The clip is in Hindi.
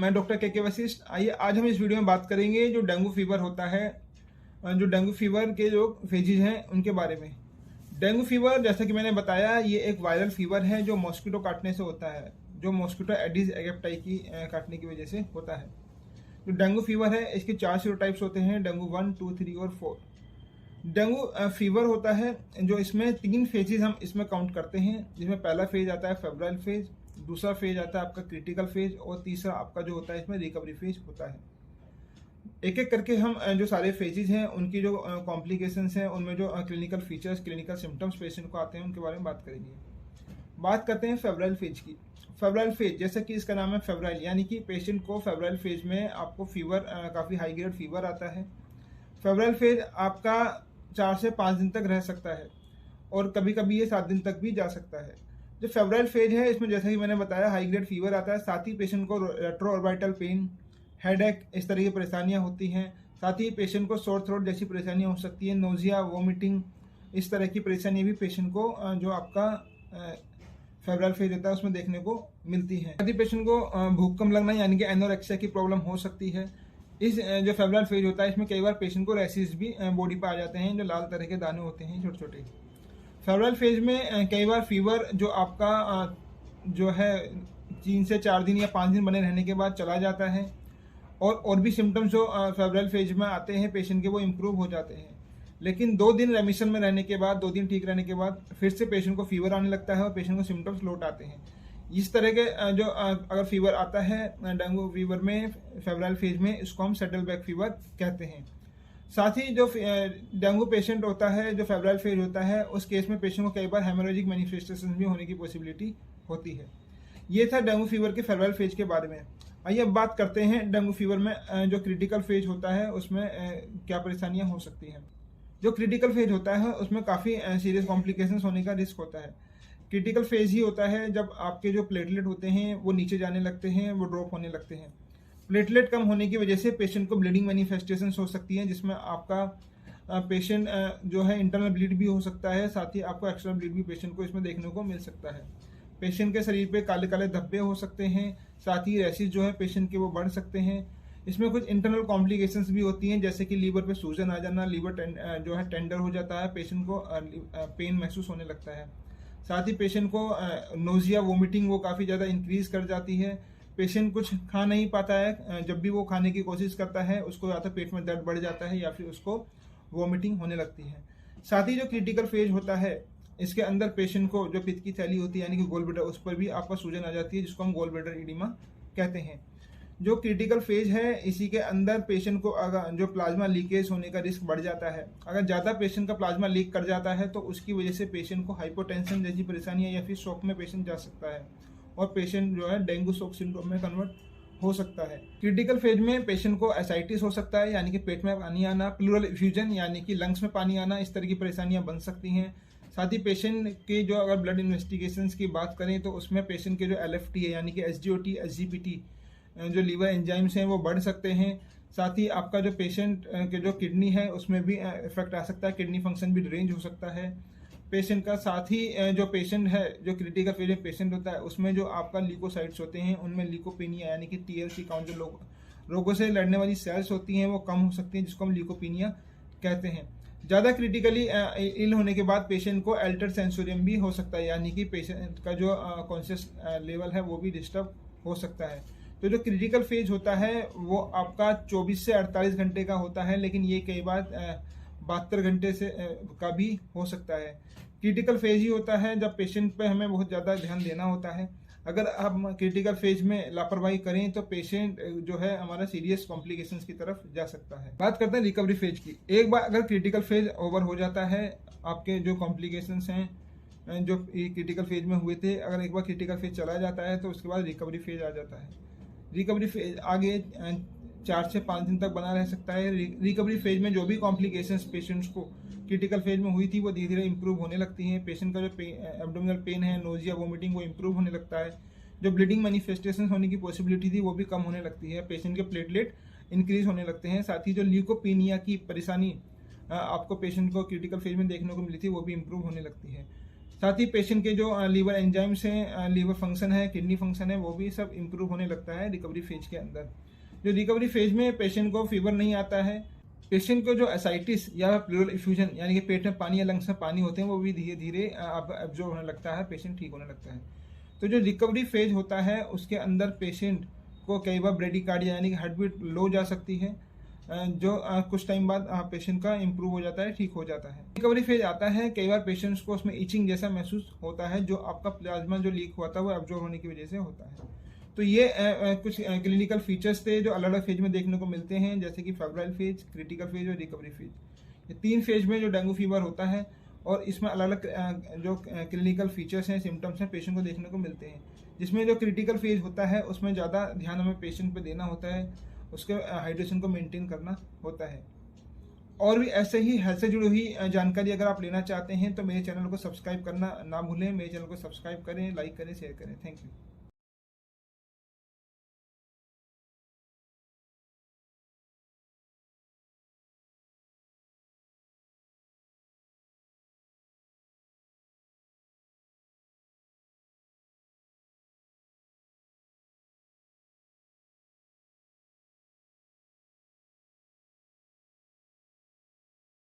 मैं डॉक्टर के वशिष्ठ। आइए आज हम इस वीडियो में बात करेंगे जो डेंगू फीवर होता है, जो डेंगू फीवर के जो फेजेज हैं उनके बारे में। डेंगू फीवर जैसा कि मैंने बताया, ये एक वायरल फीवर है जो मॉस्किटो काटने से होता है, जो मॉस्किटो एडिस एगिप्टी की काटने की वजह से होता है। जो डेंगू फीवर है इसके 4 सीरोटाइप्स होते हैं, डेंगू 1, 2, 3 और 4। डेंगू फीवर होता है जो इसमें 3 फेजेज हम इसमें काउंट करते हैं, जिसमें पहला फेज आता है फेब्राइल फेज, दूसरा फेज आता है आपका क्रिटिकल फेज और तीसरा आपका जो होता है इसमें रिकवरी फेज होता है। एक एक करके हम जो सारे फेजेज हैं उनकी जो कॉम्प्लिकेशंस हैं, उनमें जो clinical features, clinical symptoms patient को आते हैं उनके बारे में बात करेंगे। बात करते हैं फेब्राइल फेज की। फेब्राइल फेज जैसा कि इसका नाम है फेब्राइल, यानी कि पेशेंट को फेब्राइल फेज में आपको फीवर, काफ़ी हाई ग्रेड फीवर आता है। फेब्राइल फेज आपका 4 से 5 दिन तक रह सकता है और कभी कभी ये 7 दिन तक भी जा सकता है। जो फेब्राइल फेज है इसमें जैसा कि मैंने बताया हाई ग्रेड फीवर आता है, साथ ही पेशेंट को रेट्रोऑर्बिटल पेन, हेडेक, इस तरह की परेशानियां होती हैं। साथ ही पेशेंट को सोर थ्रोट जैसी परेशानियां हो सकती हैं, नोजिया, वोमिटिंग, इस तरह की परेशानी भी पेशेंट को जो आपका फेब्राइल फेज होता है उसमें देखने को मिलती है। साथ ही पेशेंट को भूख कम लगना यानी कि एनोरेक्सिया की प्रॉब्लम हो सकती है। इस जो फेब्राइल फेज होता है इसमें कई बार पेशेंट को रैशेस भी बॉडी पर आ जाते हैं, जो लाल तरह के दाने होते हैं छोटे छोटे। फेब्राइल फेज में कई बार फीवर जो आपका जो है 3 से 4 दिन या 5 दिन बने रहने के बाद चला जाता है और भी सिम्टम्स जो फेब्राइल फेज में आते हैं पेशेंट के वो इम्प्रूव हो जाते हैं। लेकिन 2 दिन रेमिशन में रहने के बाद, 2 दिन ठीक रहने के बाद फिर से पेशेंट को फीवर आने लगता है और पेशेंट को सिम्टम्स लौट आते हैं। इस तरह के जो अगर फीवर आता है डेंगू फीवर में फेब्राइल फेज में, इसको हम सेटल बैक फीवर कहते हैं। साथ ही जो डेंगू पेशेंट होता है, जो फेब्राइल फेज होता है, उस केस में पेशेंट को कई बार हेमोरेजिक मैनिफेस्टेशन भी होने की पॉसिबिलिटी होती है। ये था डेंगू फीवर के फेब्राइल फेज के बारे में। आइए अब बात करते हैं डेंगू फीवर में जो क्रिटिकल फेज होता है उसमें क्या परेशानियां हो सकती हैं। जो क्रिटिकल फेज होता है उसमें काफ़ी सीरियस कॉम्प्लिकेशंस होने का रिस्क होता है। क्रिटिकल फेज ही होता है जब आपके जो प्लेटलेट होते हैं वो नीचे जाने लगते हैं, वो ड्रॉप होने लगते हैं। प्लेटलेट कम होने की वजह से पेशेंट को ब्लीडिंग मैनिफेस्टेशंस हो सकती हैं, जिसमें आपका पेशेंट जो है इंटरनल ब्लीड भी हो सकता है, साथ ही आपको एक्सटर्नल ब्लीड भी पेशेंट को इसमें देखने को मिल सकता है। पेशेंट के शरीर पे काले काले धब्बे हो सकते हैं, साथ ही रैशेस जो है पेशेंट के वो बढ़ सकते हैं। इसमें कुछ इंटरनल कॉम्प्लिकेशंस भी होती हैं, जैसे कि लीवर पे सूजन आ जाना, लीवर जो है टेंडर हो जाता है, पेशेंट को पेन महसूस होने लगता है। साथ ही पेशेंट को नोजिया, वोमिटिंग वो काफ़ी ज़्यादा इंक्रीज कर जाती है। पेशेंट कुछ खा नहीं पाता है, जब भी वो खाने की कोशिश करता है उसको या तो पेट में दर्द बढ़ जाता है या फिर उसको वोमिटिंग होने लगती है। साथ ही जो क्रिटिकल फेज होता है इसके अंदर पेशेंट को जो पित्त की थैली होती है यानी कि गोल ब्लैडर, उस पर भी आपका सूजन आ जाती है, जिसको हम गोल ब्लैडर एडिमा कहते हैं। जो क्रिटिकल फेज है इसी के अंदर पेशेंट को अगर जो प्लाज्मा लीकेज होने का रिस्क बढ़ जाता है। अगर ज़्यादा पेशेंट का प्लाज्मा लीक कर जाता है तो उसकी वजह से पेशेंट को हाइपोटेंशन जैसी परेशानियां या फिर शॉक में पेशेंट जा सकता है और पेशेंट जो है डेंगू शॉक सिंड्रोम में कन्वर्ट हो सकता है। क्रिटिकल फेज में पेशेंट को एसाइटिस हो सकता है, यानी कि पेट में पानी आना, प्लूरल इफ्यूजन यानी कि लंग्स में पानी आना, इस तरह की परेशानियां बन सकती हैं। साथ ही पेशेंट के जो अगर ब्लड इन्वेस्टिगेशंस की बात करें तो उसमें पेशेंट के जो LFT है यानी कि SGOT, SGPT जो लीवर एंजाइम्स हैं वो बढ़ सकते हैं। साथ ही आपका जो पेशेंट के जो किडनी है उसमें भी इफेक्ट आ सकता है, किडनी फंक्शन भी डिरेंज हो सकता है पेशेंट का। साथ ही जो पेशेंट है, जो क्रिटिकल फेज में पेशेंट होता है, उसमें जो आपका ल्यूकोसाइट्स होते हैं उनमें ल्यूकोपीनिया यानी कि TLC काउंट, जो रोगों से लड़ने वाली सेल्स होती हैं वो कम हो सकती हैं, जिसको हम ल्यूकोपीनिया कहते हैं। ज़्यादा क्रिटिकली इल होने के बाद पेशेंट को अल्टर्ड सेंसोरियम भी हो सकता है, यानी कि पेशेंट का जो कॉन्शियस लेवल है वो भी डिस्टर्ब हो सकता है। तो जो क्रिटिकल फेज होता है वो आपका 24 से 48 घंटे का होता है, लेकिन ये कई बार 72 घंटे से का भी हो सकता है। क्रिटिकल फेज ही होता है जब पेशेंट पे हमें बहुत ज़्यादा ध्यान देना होता है। अगर हम क्रिटिकल फेज में लापरवाही करें तो पेशेंट जो है हमारा सीरियस कॉम्प्लिकेशंस की तरफ जा सकता है। बात करते हैं रिकवरी फेज की। एक बार अगर क्रिटिकल फेज ओवर हो जाता है, आपके जो कॉम्प्लिकेशंस हैं जो क्रिटिकल फेज में हुए थे, अगर एक बार क्रिटिकल फेज चला जाता है तो उसके बाद रिकवरी फेज आ जाता है। रिकवरी फेज आगे 4 से 5 दिन तक बना रह सकता है। रिकवरी फेज में जो भी कॉम्प्लिकेशंस पेशेंट्स को क्रिटिकल फेज में हुई थी वो धीरे धीरे इंप्रूव होने लगती हैं। पेशेंट का जो एब्डोमिनल पेन है, नोजिया, वोमिटिंग, वो इंप्रूव होने लगता है। जो ब्लीडिंग मैनिफेस्टेशन होने की पॉसिबिलिटी थी वो भी कम होने लगती है। पेशेंट के प्लेटलेट इंक्रीज होने लगते हैं। साथ ही जो ल्यूकोपीनिया की परेशानी आपको पेशेंट को क्रिटिकल फेज में देखने को मिली थी वो भी इंप्रूव होने लगती है। साथ ही पेशेंट के जो लीवर एंजाइम्स हैं, लीवर फंक्शन है, किडनी फंक्शन है, वो भी सब इम्प्रूव होने लगता है रिकवरी फेज के अंदर। जो रिकवरी फेज में पेशेंट को फीवर नहीं आता है, पेशेंट को जो एसाइटिस या प्लूरल इफ्यूजन यानी कि पेट में पानी या लंग्स में पानी होते हैं वो भी धीरे धीरे एब्जॉर्ब होने लगता है, पेशेंट ठीक होने लगता है। तो जो रिकवरी फेज होता है उसके अंदर पेशेंट को कई बार ब्रेडिकार्डिया यानी कि हार्ट बीट लो जा सकती है, जो कुछ टाइम बाद पेशेंट का इम्प्रूव हो जाता है, ठीक हो जाता है। रिकवरी फेज आता है, कई बार पेशेंट्स को उसमें इचिंग जैसा महसूस होता है, जो आपका प्लाज्मा जो लीक हुआ था वो एब्जॉर्ब होने की वजह से होता है। तो ये कुछ क्लिनिकल फीचर्स थे जो अलग अलग फेज में देखने को मिलते हैं, जैसे कि फेब्राइल फेज, क्रिटिकल फेज और रिकवरी फेज। ये 3 फेज में जो डेंगू फीवर होता है और इसमें अलग अलग जो क्लिनिकल फीचर्स हैं, सिम्टम्स हैं, पेशेंट को देखने को मिलते हैं। जिसमें जो क्रिटिकल फेज होता है उसमें ज़्यादा ध्यान हमें पेशेंट पे देना होता है, उसके हाइड्रेशन को मेंटेन करना होता है। और भी ऐसे ही हेल्थ से जुड़ी हुई जानकारी अगर आप लेना चाहते हैं तो मेरे चैनल को सब्सक्राइब करना ना भूलें। मेरे चैनल को सब्सक्राइब करें, लाइक करें, शेयर करें। Thank you.